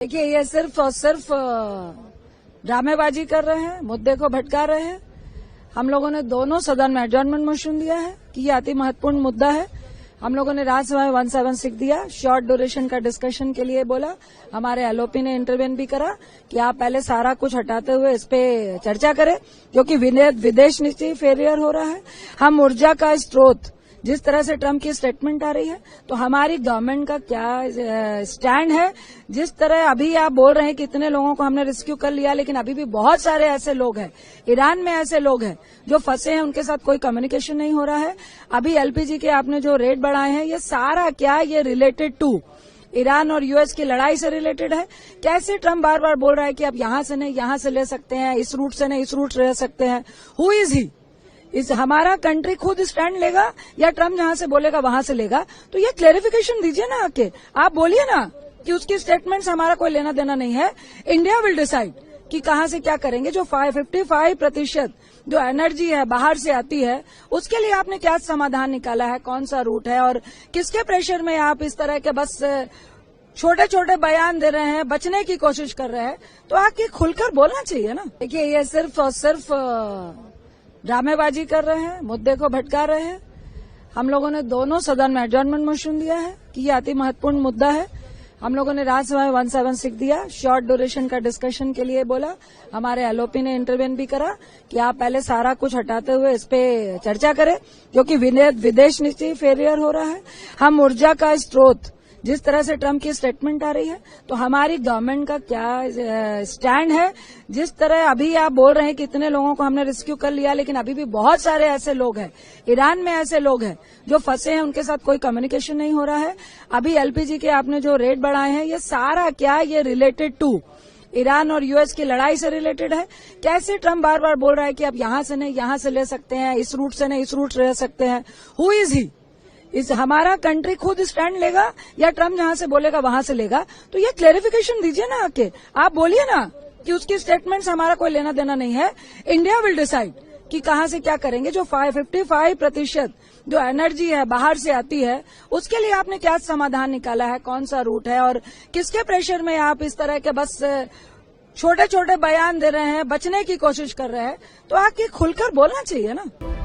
देखिए, ये सिर्फ और सिर्फ ड्रामेबाजी कर रहे हैं, मुद्दे को भटका रहे हैं। हम लोगों ने दोनों सदन में एडजॉर्नमेंट मोशन दिया है कि ये अति महत्वपूर्ण मुद्दा है। हम लोगों ने राज्यसभा में 176 दिया, शॉर्ट ड्यूरेशन का डिस्कशन के लिए बोला। हमारे एलओपी ने इंटरवेन भी करा कि आप पहले सारा कुछ हटाते हुए इस पे चर्चा करें, क्योंकि विदेश नीति फेलियर हो रहा है। हम ऊर्जा का स्रोत, जिस तरह से ट्रम्प की स्टेटमेंट आ रही है, तो हमारी गवर्नमेंट का क्या स्टैंड है। जिस तरह अभी आप बोल रहे हैं कि इतने लोगों को हमने रेस्क्यू कर लिया, लेकिन अभी भी बहुत सारे ऐसे लोग हैं, ईरान में ऐसे लोग हैं जो फंसे हैं, उनके साथ कोई कम्युनिकेशन नहीं हो रहा है। अभी एलपीजी के आपने जो रेट बढ़ाए हैं, ये सारा क्या ये रिलेटेड टू ईरान और यूएस की लड़ाई से रिलेटेड है। कैसे ट्रम्प बार बार बोल रहा है कि आप यहां से नहीं यहां से ले सकते हैं, इस रूट से नहीं इस रूट से ले सकते हैं। Who is he? इस हमारा कंट्री खुद स्टैंड लेगा या ट्रम्प जहां से बोलेगा वहां से लेगा? तो ये क्लेरिफिकेशन दीजिए ना आके। आप बोलिए ना कि उसकी स्टेटमेंट से हमारा कोई लेना देना नहीं है। इंडिया विल डिसाइड कि कहां से क्या करेंगे। जो 55% जो एनर्जी है बाहर से आती है, उसके लिए आपने क्या समाधान निकाला है, कौन सा रूट है और किसके प्रेशर में आप इस तरह के बस छोटे छोटे बयान दे रहे हैं, बचने की कोशिश कर रहे हैं? तो आके खुलकर बोलना चाहिए ना। देखिए, ये सिर्फ और सिर्फ ड्रामेबाजी कर रहे हैं, मुद्दे को भटका रहे हैं। हम लोगों ने दोनों सदन में एडजॉर्नमेंट मोशन दिया है कि ये अति महत्वपूर्ण मुद्दा है। हम लोगों ने राज्यसभा में 176 दिया, शॉर्ट ड्यूरेशन का डिस्कशन के लिए बोला। हमारे एलओपी ने इंटरवेन भी करा कि आप पहले सारा कुछ हटाते हुए इस पे चर्चा करें, क्योंकि विदेश नीति फेलियर हो रहा है। हम ऊर्जा का स्रोत, जिस तरह से ट्रम्प की स्टेटमेंट आ रही है, तो हमारी गवर्नमेंट का क्या स्टैंड है। जिस तरह अभी आप बोल रहे हैं कि इतने लोगों को हमने रेस्क्यू कर लिया, लेकिन अभी भी बहुत सारे ऐसे लोग हैं, ईरान में ऐसे लोग हैं जो फंसे हैं, उनके साथ कोई कम्युनिकेशन नहीं हो रहा है। अभी एलपीजी के आपने जो रेट बढ़ाए हैं, ये सारा क्या ये रिलेटेड टू ईरान और यूएस की लड़ाई से रिलेटेड है। कैसे ट्रम्प बार बार बोल रहा है कि आप यहां से नहीं यहां से ले सकते हैं, इस रूट से नहीं इस रूट से ले सकते हैं? Who is he? इस हमारा कंट्री खुद स्टैंड लेगा या ट्रम्प जहां से बोलेगा वहां से लेगा? तो ये क्लेरिफिकेशन दीजिए ना आके। आप बोलिए ना कि उसकी स्टेटमेंट से हमारा कोई लेना देना नहीं है। इंडिया विल डिसाइड कि कहां से क्या करेंगे। जो 55% जो एनर्जी है बाहर से आती है, उसके लिए आपने क्या समाधान निकाला है, कौन सा रूट है और किसके प्रेशर में आप इस तरह के बस छोटे छोटे बयान दे रहे हैं, बचने की कोशिश कर रहे हैं? तो आके खुलकर बोलना चाहिए ना।